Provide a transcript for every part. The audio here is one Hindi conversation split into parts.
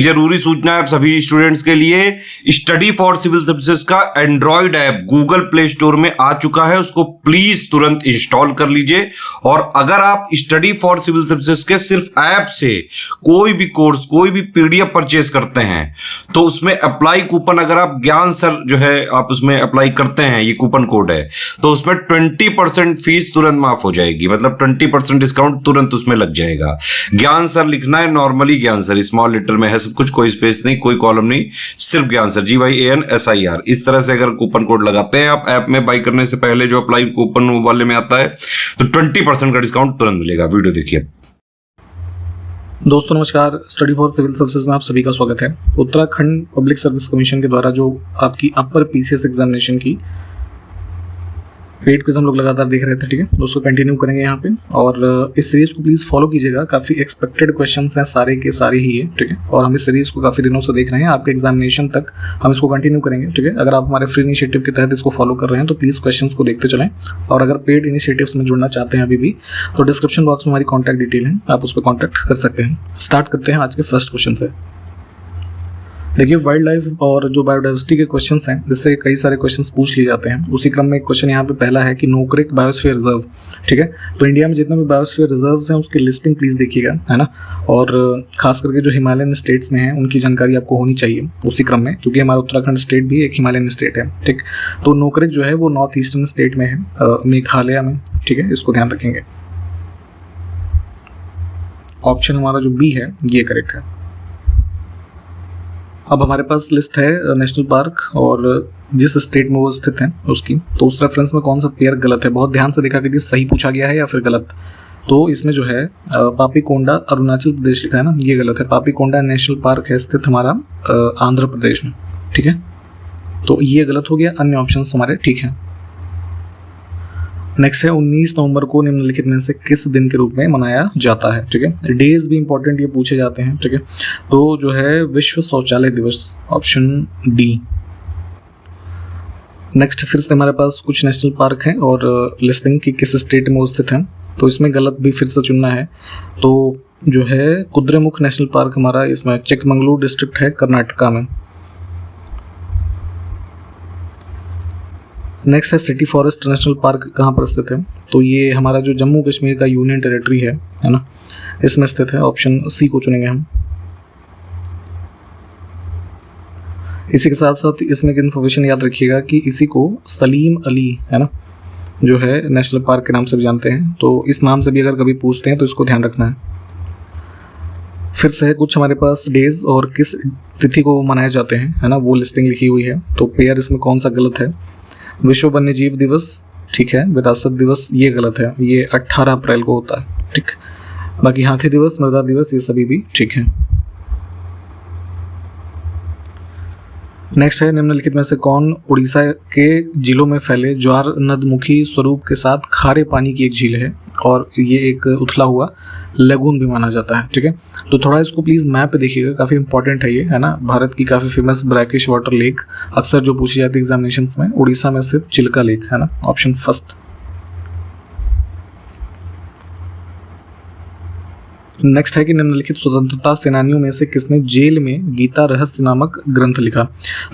जरूरी सूचना है आप सभी स्टूडेंट्स के लिए, स्टडी फॉर सिविल सर्विसेज का Android app Google play store में आ चुका है, उसको प्लीज तुरंत इंस्टॉल कर लीजिए। और अगर आप स्टडी फॉर सिविल सर्विसेज के सिर्फ ऐप से कोई भी कोर्स, कोई भी पीडीएफ परचेज करते हैं तो उसमें अप्लाई कूपन, अगर आप ज्ञान सर जो है आप उसमें अप्लाई करते हैं, ये कूपन कोड है, तो उसमें 20% फीस तुरंत माफ हो जाएगी, मतलब 20% डिस्काउंट तुरंत उसमें लग जाएगा। ज्ञान सर लिखना है, नॉर्मली ज्ञान सर स्मॉल लेटर में है सब कुछ, कोई स्पेस नहीं, कोई कॉलम नहीं, सिर्फ ज्ञान सर, GYANSIR। इस तरह से अगर कूपन कोड लगाते हैं आप ऐप में बाई करने से पहले, जो अप्लाई कूपन वाले में आता है, तो 20% का डिस्काउंट तुरंत मिलेगा। वीडियो देखिए। दोस्तों नमस्कार, स्टडी फॉर सिविल सर्विसेज में आप सभी का स्वागत है। उत्तराखंड पब्लिक सर्विस कमीशन के द्वारा जो आपकी अपर PCS एग्जामिनेशन की पेड क्विज हम लोग लगातार देख रहे थे, ठीक है, उसको कंटिन्यू करेंगे यहाँ पे। और इस सीरीज को प्लीज़ फॉलो कीजिएगा, काफ़ी एक्सपेक्टेड क्वेश्चंस हैं, सारे के सारे ही है, ठीक है। और हम इस सीरीज को काफ़ी दिनों से देख रहे हैं, आपके एग्जामिनेशन तक हम इसको कंटिन्यू करेंगे, ठीक है। अगर आप हमारे फ्री इनिशिएटिव के तहत इसको फॉलो कर रहे हैं तो प्लीज़ क्वेश्चंस को देखते चलें। और अगर पेड इनिशिएटिव्स में जुड़ना चाहते हैं अभी भी, तो डिस्क्रिप्शन बॉक्स में हमारी कॉन्टैक्ट डिटेल है, आप उस पर कॉन्टैक्ट कर सकते हैं। स्टार्ट करते हैं आज के फर्स्ट क्वेश्चन से। देखिए, वाइल्ड लाइफ और जो बायोडाइवर्सिटी के क्वेश्चंस हैं, जिससे कई सारे क्वेश्चंस पूछ लिए जाते हैं, उसी क्रम में एक क्वेश्चन यहाँ पे पहला है कि नोकरेक बायोस्फीयर रिजर्व, ठीक है। तो इंडिया में जितने भी बायोस्फीयर रिजर्व्स हैं उसकी लिस्टिंग प्लीज़ देखिएगा, है ना। और खास करके जो हिमालयन स्टेट्स में हैं उनकी जानकारी आपको होनी चाहिए उसी क्रम में, क्योंकि हमारा उत्तराखंड स्टेट भी एक हिमालयन स्टेट है, ठीक। तो नोकरेक जो है वो नॉर्थ ईस्टर्न स्टेट में है, मेघालय में, ठीक है, इसको ध्यान रखेंगे। ऑप्शन हमारा जो बी है ये करेक्ट है। अब हमारे पास लिस्ट है नेशनल पार्क और जिस स्टेट में वो स्थित है उसकी, तो उस रेफरेंस में कौन सा पेयर गलत है, बहुत ध्यान से देखा कि सही पूछा गया है या फिर गलत। तो इसमें जो है पापीकोंडा अरुणाचल प्रदेश लिखा है ना, ये गलत है। पापीकोंडा नेशनल पार्क है स्थित हमारा आंध्र प्रदेश में, ठीक है, तो ये गलत हो गया। अन्य ऑप्शन हमारे ठीक हैं। नेक्स्ट है 19 नवंबर को निम्नलिखित में से किस दिन के रूप में मनाया जाता है, ठीक है। डेज भी इंपॉर्टेंट ये पूछे जाते हैं, ठीक है। तो जो है विश्व शौचालय दिवस, ऑप्शन डी। नेक्स्ट फिर से हमारे पास कुछ नेशनल पार्क हैं और लिस्टिंग की किस स्टेट में वो स्थित हैं, तो इसमें गलत भी फिर से चुनना है। तो जो है कुद्रेमुख नेशनल पार्क हमारा इसमें चिकमंगलूर डिस्ट्रिक्ट है, कर्नाटका में। नेक्स्ट है सिटी फॉरेस्ट नेशनल पार्क कहाँ पर स्थित है, तो ये हमारा जो जम्मू कश्मीर का यूनियन टेरिटरी है ना, इसमें स्थित है। ऑप्शन सी को चुनेंगे हम। इसी के साथ साथ इसमें एक इन्फॉर्मेशन याद रखिएगा कि इसी को सलीम अली, है ना, जो है नेशनल पार्क के नाम से भी जानते हैं, तो इस नाम से भी अगर कभी पूछते हैं तो इसको ध्यान रखना है। फिर से है कुछ हमारे पास डेज और किस तिथि को मनाए जाते हैं, है ना, वो लिस्टिंग लिखी हुई है। तो पेयर इसमें कौन सा गलत है। विश्व वन्य जीव दिवस, ठीक है। विरासत दिवस ये गलत है, ये 18 अप्रैल को होता है, ठीक। बाकी हाथी दिवस, मृदा दिवस ये सभी भी ठीक है। नेक्स्ट है निम्नलिखित में से कौन उड़ीसा के जिलों में फैले ज्वार नदमुखी स्वरूप के साथ खारे पानी की एक झील है, और ये एक उथला हुआ लगून भी माना जाता है, ठीक है। तो थोड़ा इसको प्लीज़ मैप पे देखिएगा, काफ़ी इंपॉर्टेंट है ये, है ना। भारत की काफ़ी फेमस ब्रैकिश वाटर लेक अक्सर जो पूछी जाती है एग्जामिनेशंस में, उड़ीसा में स्थित चिल्का लेक, है ना, ऑप्शन फर्स्ट। नेक्स्ट है कि निम्नलिखित स्वतंत्रता सेनानियों में से किसने जेल में गीता रहस्य नामक ग्रंथ लिखा।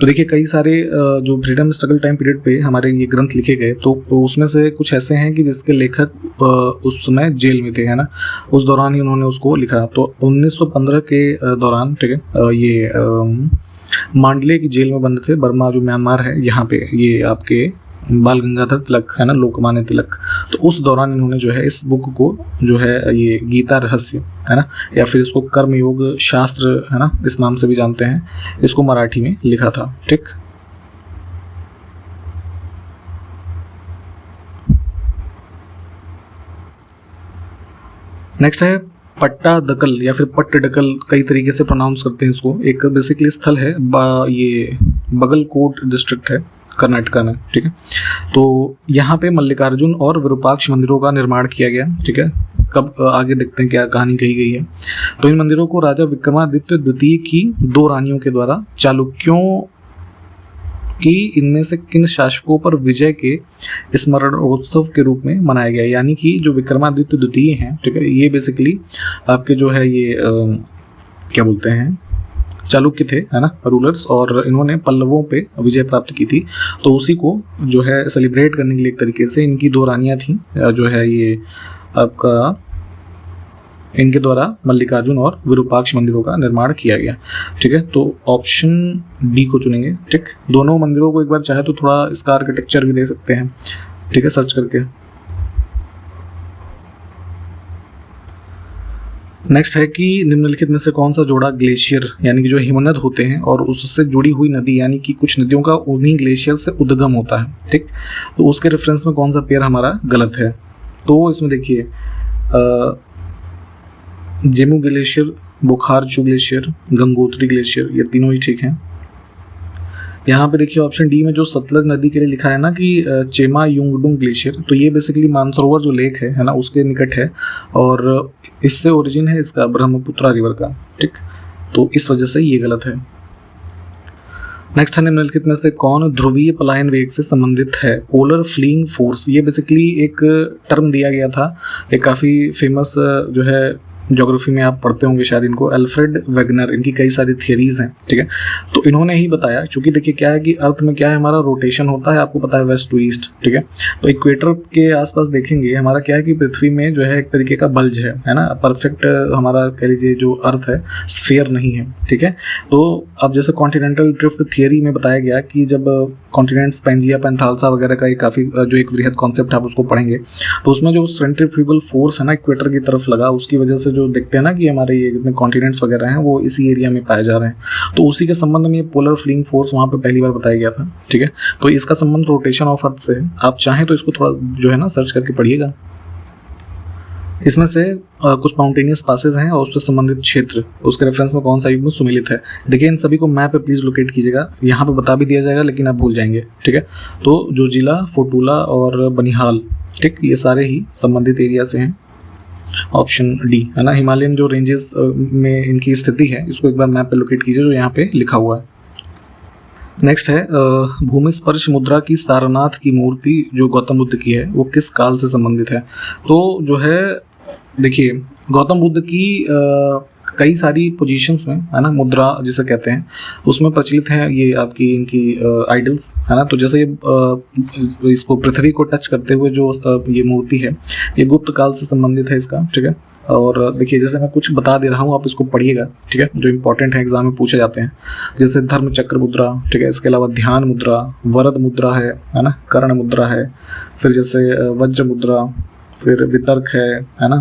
तो देखिए, कई सारे जो फ्रीडम स्ट्रगल टाइम पीरियड पे हमारे ये ग्रंथ लिखे गए, तो उसमें से कुछ ऐसे हैं कि जिसके लेखक उस समय जेल में थे, है ना, उस दौरान ही उन्होंने उसको लिखा। तो 1915 के दौरान, ठीक है, ये मांडले की जेल में बंद थे, बर्मा जो म्यांमार है यहाँ पे, ये आपके बाल गंगाधर तिलक, है ना, लोकमान्य तिलक। तो उस दौरान इन्होंने जो है इस बुक को जो है ये गीता रहस्य, है ना, या फिर इसको कर्मयोग शास्त्र, है ना, इस नाम से भी जानते हैं, इसको मराठी में लिखा था, ठीक। नेक्स्ट है पट्टादकल या फिर पट्टडकल, कई तरीके से प्रोनाउंस करते हैं इसको। एक बेसिकली स्थल है, ये बगलकोट डिस्ट्रिक्ट है कर्नाटका में, ठीक है। तो यहाँ पे मल्लिकार्जुन और विरूपाक्ष मंदिरों का निर्माण किया गया, ठीक है। कब आगे देखते हैं क्या कहानी कही गई है। तो इन मंदिरों को राजा विक्रमादित्य द्वितीय की 2 रानियों के द्वारा चालुक्यों की इनमें से किन शासकों पर विजय के स्मरणोत्सव के रूप में मनाया गया। यानी कि जो विक्रमादित्य द्वितीय हैं, ठीक है, ये बेसिकली आपके जो है ये क्या बोलते हैं, चालुक्य थे, है ना, रूलर्स, और इन्होंने पल्लवों पे विजय प्राप्त की थी। तो उसी को जो है सेलिब्रेट करने के लिए एक तरीके से इनकी 2 रानियाँ थीं, जो है ये आपका इनके द्वारा मल्लिकार्जुन और विरूपाक्ष मंदिरों का निर्माण किया गया। ठीक है, तो ऑप्शन डी को चुनेंगे। ठीक, दोनों मंदिरों को एक बार चाहे तो थोड़ा इसका आर्किटेक्चर भी देख सकते हैं, ठीक है, सर्च करके। नेक्स्ट है कि निम्नलिखित में से कौन सा जोड़ा ग्लेशियर यानी कि जो हिमनद होते हैं और उससे जुड़ी हुई नदी यानी कि कुछ नदियों का उन्हीं ग्लेशियर से उद्गम होता है। ठीक, तो उसके रेफरेंस में कौन सा पेयर हमारा गलत है। तो इसमें देखिए Zemu glacier, Bukharchu glacier, Gangotri glacier, ये तीनों ही ठीक हैं। यहाँ पे देखिए ऑप्शन डी में जो सतलज नदी के लिए लिखा है ना कि चेमा युंगडुंग ग्लेशियर, तो ये बेसिकली मानसरोवर जो लेक है ना, उसके निकट है और इससे ओरिजिन है इसका ब्रह्मपुत्रा रिवर का। ठीक, तो इस वजह से ये गलत है। नेक्स्ट है निम्नलिखित में से कौन ध्रुवीय पलायन वेग से संबंधित है। पोलर फ्लीइंग फोर्स, ये बेसिकली एक टर्म दिया गया था, एक काफ़ी फेमस जो है ज्योग्राफी में आप पढ़ते होंगे शायद इनको, अल्फ्रेड वेगनर, इनकी कई सारी थियरीज हैं। ठीक है, तो इन्होंने ही बताया, क्योंकि देखिए क्या है कि अर्थ में क्या है, हमारा रोटेशन होता है, आपको पता है, वेस्ट टू ईस्ट। ठीक है, तो इक्वेटर के आसपास देखेंगे हमारा क्या है कि पृथ्वी में जो है एक तरीके का बल्ज है ना, परफेक्ट हमारा कह लीजिए जो अर्थ है स्फीयर नहीं है। ठीक है, तो अब जैसे कॉन्टिनेंटल ड्रिफ्ट थियरी में बताया गया कि जब कॉन्टिनेंट्स पैंजिया पैंथालसा वगैरह का काफ़ी जो एक वृहद कॉन्सेप्ट आप उसको पढ़ेंगे, तो उसमें जो सेंट्रीफ्यूगल फोर्स है ना इक्वेटर की तरफ लगा, उसकी वजह से जो देखते हैं ना कि हमारे ये जितने कॉन्टिनेंट्स वगैरह हैं वो इसी एरिया में पाए जा रहे हैं, तो उसी के संबंध में ये पोलर फ्लीइंग फोर्स वहाँ पे पहली बार बताया गया था। ठीक है, तो इसका संबंध रोटेशन ऑफ अर्थ से है। आप चाहें तो इसको थोड़ा जो है ना सर्च करके पढ़िएगा। इसमें से कुछ माउंटेनियस पासेज हैं और उससे संबंधित क्षेत्र, उसके रेफरेंस में कौन सा युग्म सुमिलित है। देखिए इन सभी को मैप पे प्लीज़ लोकेट कीजिएगा, यहाँ पे बता भी दिया जाएगा लेकिन आप भूल जाएंगे। ठीक है, तो जोजिला, फोटूला और बनिहाल, ठीक, ये सारे ही संबंधित एरिया से हैं। ऑप्शन डी है ना, हिमालयन जो रेंजेस में इनकी स्थिति है, इसको एक बार मैप पे लोकेट कीजिए जो यहाँ पे लिखा हुआ है। नेक्स्ट है भूमि स्पर्श मुद्रा की सारनाथ की मूर्ति जो गौतम बुद्ध की है वो किस काल से संबंधित है। तो जो है देखिए गौतम बुद्ध की कई सारी पोजीशंस में है ना, मुद्रा जिसे कहते हैं, उसमें प्रचलित है ये आपकी इनकी आइडल्स है ना। तो जैसे ये इसको पृथ्वी को टच करते हुए जो ये मूर्ति है, ये गुप्त काल से संबंधित है इसका। ठीक है, और देखिए जैसे मैं कुछ बता दे रहा हूँ, आप इसको पढ़िएगा। ठीक है, जो इंपॉर्टेंट है एग्जाम में पूछे जाते हैं, जैसे धर्म चक्र मुद्रा। ठीक है, इसके अलावा ध्यान मुद्रा, वरद मुद्रा है ना, कर्ण मुद्रा है, फिर जैसे वज्र मुद्रा, फिर वितर्क है ना,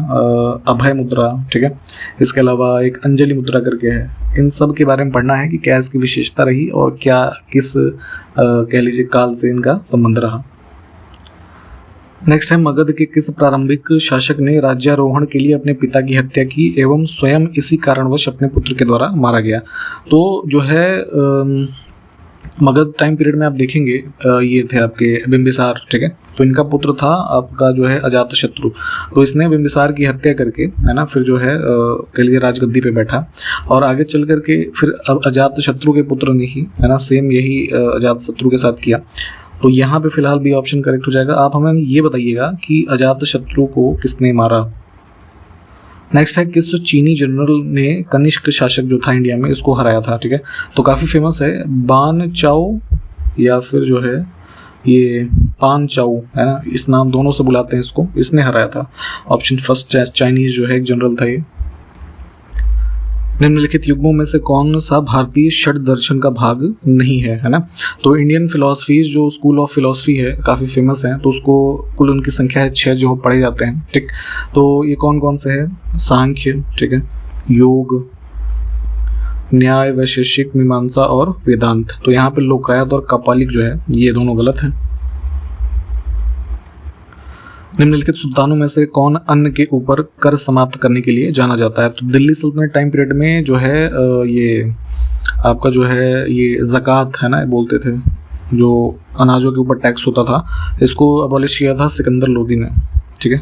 अभय मुद्रा। ठीक है, इसके अलावा एक अंजलि मुद्रा करके है। इन सब के बारे में पढ़ना है कि क्या इसकी विशेषता रही और क्या किस कह लीजिए काल से इनका संबंध रहा। नेक्स्ट है मगध के किस प्रारंभिक शासक ने राज्यारोहण के लिए अपने पिता की हत्या की एवं स्वयं इसी कारणवश अपने पुत्र के द्वारा मारा गया। तो जो है मगध टाइम पीरियड में आप देखेंगे ये थे आपके बिंबिसार। ठीक है, तो इनका पुत्र था आपका जो है अजातशत्रु। तो इसने बिंबिसार की हत्या करके है ना, फिर जो है कह लीजिए राजगद्दी पे बैठा और आगे चल करके फिर अब अजातशत्रु के पुत्र ने ही है ना सेम यही अजातशत्रु के साथ किया। तो यहाँ पे फिलहाल बी ऑप्शन करेक्ट हो जाएगा। आप हमें ये बताइएगा कि अजातशत्रु को किसने मारा। नेक्स्ट है किस चीनी जनरल ने कनिष्क शासक जो था इंडिया में इसको हराया था। ठीक है, तो काफ़ी फेमस है, बान चाओ या फिर जो है ये पान चाओ है ना, इस नाम दोनों से बुलाते हैं इसको, इसने हराया था। ऑप्शन फर्स्ट चाइनीज जो है एक जनरल था ये। निम्नलिखित युग्मों में से कौन सा भारतीय षड दर्शन का भाग नहीं है ना। तो इंडियन फिलॉसफीज जो स्कूल ऑफ फिलॉसफी है काफ़ी फेमस है, तो उसको कुल उनकी संख्या है 6 जो पढ़े जाते हैं। ठीक, तो ये कौन कौन से है, सांख्य, ठीक है, योग, न्याय, वैशेषिक, मीमांसा और वेदांत। तो यहाँ पे लोकायत और कपालिक जो है ये दोनों गलत हैं। निम्नलिखित सुल्तानों में से कौन अन्न के ऊपर कर समाप्त करने के लिए जाना जाता है। तो दिल्ली सल्तनत टाइम पीरियड में जो है ये आपका जो है ये ज़कात है ना बोलते थे, जो अनाजों के ऊपर टैक्स होता था, इसको अबॉलिश किया था सिकंदर लोदी ने। ठीक है,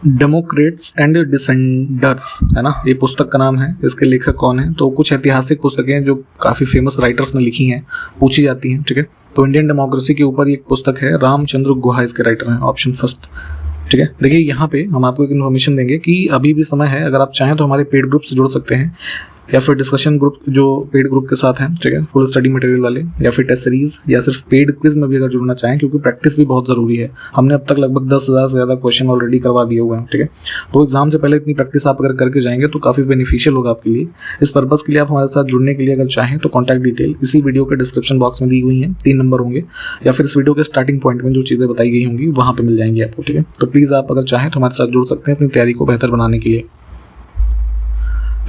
डेमोक्रेट्स एंड डिसेंडर्स है ना, ये पुस्तक का नाम है, इसके लेखक कौन है। तो कुछ ऐतिहासिक पुस्तकें जो काफ़ी फेमस राइटर्स ने लिखी हैं पूछी जाती हैं। ठीक है, तो इंडियन डेमोक्रेसी के ऊपर एक पुस्तक है, रामचंद्र गुहा इसके राइटर हैं। Option first. ठीक है। देखिए यहाँ पे हम आपको एक इन्फॉर्मेशन देंगे कि अभी भी समय है, अगर आप चाहें तो हमारे पेड ग्रुप से जुड़ सकते हैं या फिर डिस्कशन ग्रुप जो पेड ग्रुप के साथ हैं, ठीक है, फुल स्टडी मटेरियल वाले, या फिर टेस्ट सीरीज, या सिर्फ पेड क्विज में भी अगर जुड़ना चाहें, क्योंकि प्रैक्टिस भी बहुत ज़रूरी है। हमने अब तक लगभग 10,000 से ज़्यादा क्वेश्चन ऑलरेडी करवा दिए हुए हैं, ठीक है। तो एग्जाम से पहले इतनी प्रैक्टिस आप अगर करके जाएंगे तो काफ़ी बेनिफिशियल होगा आपके लिए। इस पर्पज़ के लिए आप हमारे साथ जुड़ने के लिए अगर चाहें तो कॉन्टैक्ट डिटेल इसी वीडियो के डिस्क्रिप्शन बॉक्स में दी हुई हैं, 3 नंबर होंगे, या फिर इस वीडियो के स्टार्टिंग पॉइंट में जो चीज़ें बताई गई होंगी वहाँ पर मिल जाएंगी आपको, ठीक है। तो प्लीज़ आप अगर चाहें तो हमारे साथ जुड़ सकते हैं अपनी तैयारी को बेहतर बनाने के लिए।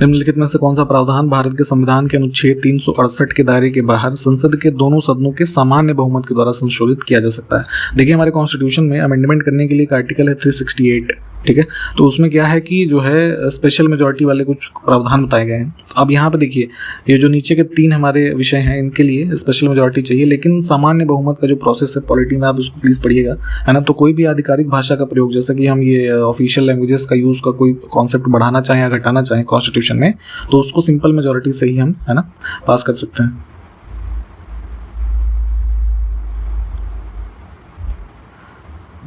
निम्नलिखित में से कौन सा प्रावधान भारत के संविधान के अनुच्छेद 368 के दायरे के बाहर संसद के दोनों सदनों के सामान्य बहुमत के द्वारा संशोधित किया जा सकता है? देखिए हमारे कॉन्स्टिट्यूशन में अमेंडमेंट करने के लिए एक आर्टिकल है 368, ठीक है। तो उसमें क्या है कि जो है स्पेशल मेजॉरिटी वाले कुछ प्रावधान बताए गए हैं। अब यहाँ पे देखिए ये जो नीचे के 3 हमारे विषय हैं इनके लिए स्पेशल मेजॉरिटी चाहिए, लेकिन सामान्य बहुमत का जो प्रोसेस है पॉलिटी में, आप उसको प्लीज़ पढ़िएगा, है ना। तो कोई भी आधिकारिक भाषा का प्रयोग, जैसे कि हम ये ऑफिशियल लैंग्वेजेस का यूज़ का कोई कॉन्सेप्ट बढ़ाना चाहें या घटाना चाहें कॉन्स्टिट्यूशन में, तो उसको सिंपल मेजॉरिटी से ही हम, है ना, पास कर सकते हैं।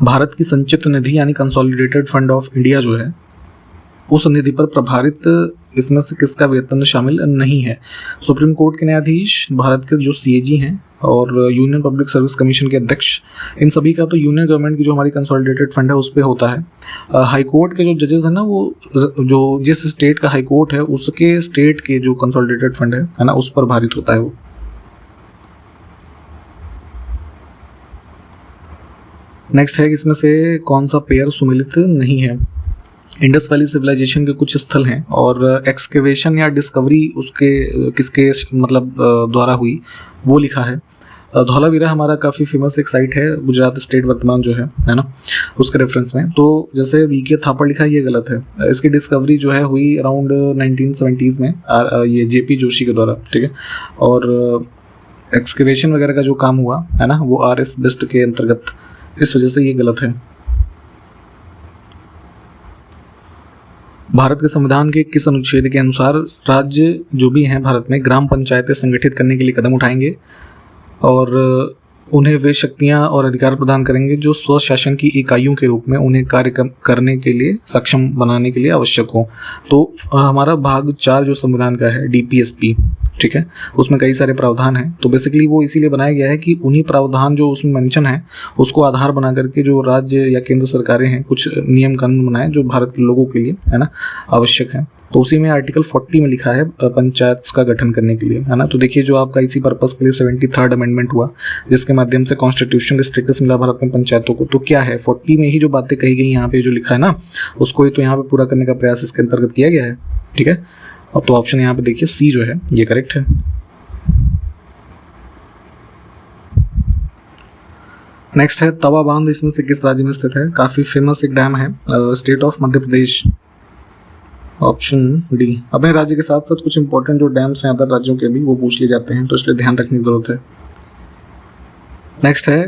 भारत की संचित निधि यानी कंसोलिडेटेड फंड ऑफ इंडिया जो है, उस निधि पर प्रभारित इसमें से किसका वेतन शामिल नहीं है? सुप्रीम कोर्ट के न्यायाधीश, भारत के जो सीएजी हैं और यूनियन पब्लिक सर्विस कमीशन के अध्यक्ष, इन सभी का तो यूनियन गवर्नमेंट की जो हमारी कंसोलिडेटेड फंड है उस पर होता है। हाई कोर्ट के जो जजेस हैं ना, वो जो जिस स्टेट का हाई कोर्ट है उसके स्टेट के जो कंसोलिडेटेड फंड है ना, उस पर भारित होता है वो। नेक्स्ट है इसमें से कौन सा पेयर सुमेलित नहीं है? इंडस वैली सिविलाइजेशन के कुछ स्थल हैं और एक्सकेवेशन या डिस्कवरी उसके किसके मतलब द्वारा हुई वो लिखा है। धौलावीरा हमारा काफ़ी फेमस एक साइट है, गुजरात स्टेट वर्तमान जो है ना, उसके रेफरेंस में। तो जैसे वीके थापड़ लिखा है ये गलत है। इसकी डिस्कवरी जो है हुई अराउंड 1970s में ये जेपी जोशी के द्वारा, ठीक है। और एक्सकेवेशन वगैरह का जो काम हुआ है ना वो आरएस बेस्ट के अंतर्गत, इस वजह से ये गलत है। भारत के संविधान के किस अनुच्छेद के अनुसार राज्य जो भी हैं भारत में ग्राम पंचायतें संगठित करने के लिए कदम उठाएंगे और उन्हें वे शक्तियां और अधिकार प्रदान करेंगे जो स्वशासन की इकाइयों के रूप में उन्हें कार्य करने के लिए सक्षम बनाने के लिए आवश्यक हो? तो हमारा भाग 4 जो संविधान का है डीपीएसपी, ठीक है, उसमें कई सारे प्रावधान हैं। तो बेसिकली वो इसीलिए बनाया गया है कि उन्हीं प्रावधान जो उसमें मेंशन है उसको आधार बना करके जो राज्य या केंद्र सरकारें हैं कुछ नियम कानून बनाए जो भारत के लोगों के लिए, है ना, आवश्यक है। तो उसी में आर्टिकल 40 में लिखा है पंचायत का गठन करने के लिए, है ना। तो देखिए जो आपका इसी पर्पस के लिए 73rd अमेंडमेंट हुआ जिसके माध्यम से कॉन्स्टिट्यूशनल स्टेटस मिला भारत में पंचायतों को। तो क्या है 40 में ही जो बातें कही गई यहाँ पे जो लिखा है ना, उसको ही तो यहाँ पे पूरा करने का प्रयास इसके अंतर्गत किया गया है, ठीक है। अब तो ऑप्शन यहाँ पे देखिए सी जो है ये करेक्ट है। नेक्स्ट है तवा बांध, इसमें से किस राज्य में स्थित है? काफी फेमस एक डैम है, state of Madhya Pradesh, option D. अपने राज्य के साथ साथ कुछ इंपॉर्टेंट जो डैम्स हैं अदर राज्यों के भी वो पूछ लिए जाते हैं, तो इसलिए ध्यान रखने की जरूरत है। नेक्स्ट है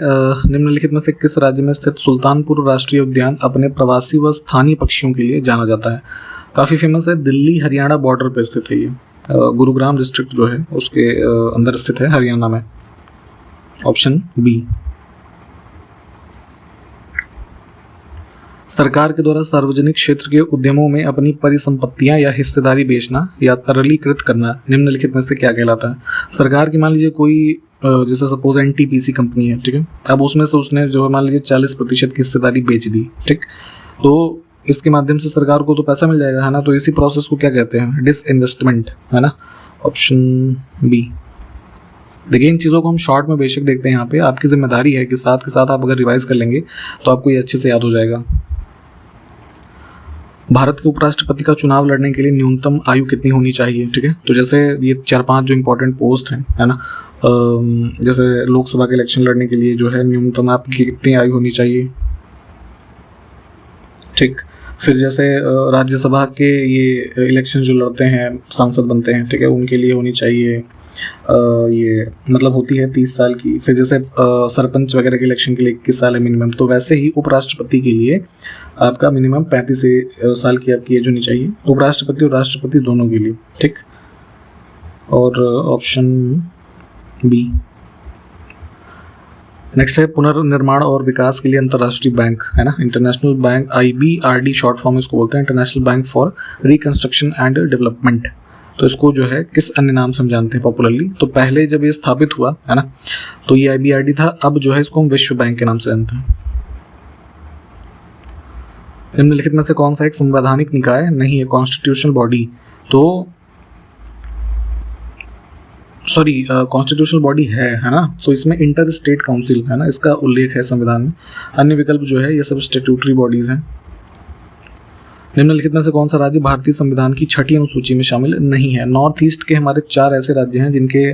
निम्नलिखित में से किस राज्य में स्थित सुल्तानपुर राष्ट्रीय उद्यान अपने प्रवासी व स्थानीय पक्षियों के लिए जाना जाता है? काफ़ी फेमस है, दिल्ली हरियाणा बॉर्डर पे स्थित है ये, गुरुग्राम डिस्ट्रिक्ट जो है उसके अंदर स्थित है हरियाणा में, ऑप्शन बी। सरकार के द्वारा सार्वजनिक क्षेत्र के उद्यमों में अपनी परिसंपत्तियां या हिस्सेदारी बेचना या तरलीकृत करना निम्नलिखित में से क्या कहलाता है? सरकार की मान लीजिए कोई जैसे सपोज एनटीपीसी कंपनी है, ठीक है, अब उसमें से उसने जो है मान लीजिए 40% की हिस्सेदारी बेच दी, ठीक, तो इसके माध्यम से सरकार को तो पैसा मिल जाएगा, है ना। तो इसी प्रोसेस को क्या कहते हैं? डिसइन्वेस्टमेंट, है ना, ऑप्शन बी। देखिए इन चीज़ों को हम शॉर्ट में बेशक देखते हैं यहाँ पे, आपकी जिम्मेदारी है कि साथ के साथ आप अगर रिवाइज कर लेंगे तो आपको ये अच्छे से याद हो जाएगा। भारत के उपराष्ट्रपति का चुनाव लड़ने के लिए न्यूनतम आयु कितनी होनी चाहिए? ठीक है, तो जैसे ये 4-5 जो इंपॉर्टेंट पोस्ट हैं, है ना, जैसे लोकसभा के इलेक्शन लड़ने के लिए जो है न्यूनतम आपकी कितनी आयु होनी चाहिए, ठीक। फिर जैसे राज्यसभा के ये इलेक्शन जो लड़ते हैं सांसद बनते हैं, ठीक है, उनके लिए होनी चाहिए ये मतलब होती है 30 साल की। फिर जैसे सरपंच वगैरह के इलेक्शन के लिए 21 साल है मिनिमम, तो वैसे ही उपराष्ट्रपति के लिए आपका मिनिमम 35 साल की आपकी एज होनी चाहिए, उपराष्ट्रपति और राष्ट्रपति दोनों के लिए, ठीक। और ऑप्शन बी। नेक्स्ट है पुनर्निर्माण और विकास के लिए अंतर्राष्ट्रीय बैंक, है ना, international bank, IBRD short form इसको बोलते हैं, international bank for reconstruction and development. तो इसको जो है किस अन्य नाम से हम जानते हैं पॉपुलरली? तो पहले जब ये स्थापित हुआ, है ना, तो ये IBRD था, अब जो है इसको हम विश्व बैंक के नाम से जानते हैं। निम्नलिखित में से कौन सा एक संवैधानिक निकाय नहीं है, कॉन्स्टिट्यूशनल बॉडी? तो सॉरी, कॉन्स्टिट्यूशनल बॉडी है ना, तो इसमें इंटर स्टेट काउंसिल, है ना, इसका उल्लेख है संविधान में। अन्य विकल्प जो है ये सब स्टैट्यूटरी बॉडीज हैं। निम्नलिखित में से कौन सा राज्य भारतीय संविधान की 6ठी अनुसूची में शामिल नहीं है? नॉर्थ ईस्ट के हमारे 4 ऐसे राज्य हैं जिनके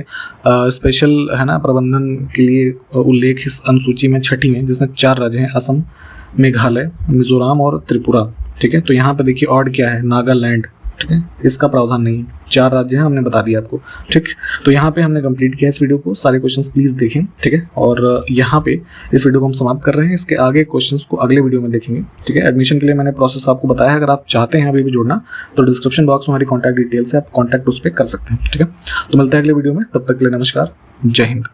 स्पेशल, है ना, प्रबंधन के लिए उल्लेख इस अनुसूची में 6ठी में, जिसमें 4 राज्य हैं, असम, मेघालय, मिजोरम और त्रिपुरा। ठीक है, तो यहाँ पे देखिए ऑड क्या है, नागालैंड। ठीक है, इसका प्रावधान नहीं है। 4 राज्य हैं, हमने बता दिया आपको। ठीक, तो यहाँ पे हमने कंप्लीट किया इस वीडियो को। सारे क्वेश्चंस प्लीज़ देखें। ठीक है, और यहाँ पे इस वीडियो को हम समाप्त कर रहे हैं। इसके आगे क्वेश्चंस को अगले वीडियो में देखेंगे। ठीक है, एडमिशन के लिए मैंने प्रोसेस आपको बताया है। अगर आप चाहते हैं अभी भी जुड़ना तो डिस्क्रिप्शन बॉक्स में हमारी कॉन्टैक्ट डिटेल्स है, आप कॉन्टैक्ट उस पर कर सकते हैं। ठीक है, तो मिलते हैं अगले वीडियो में, तब तक के लिए नमस्कार, जय हिंद।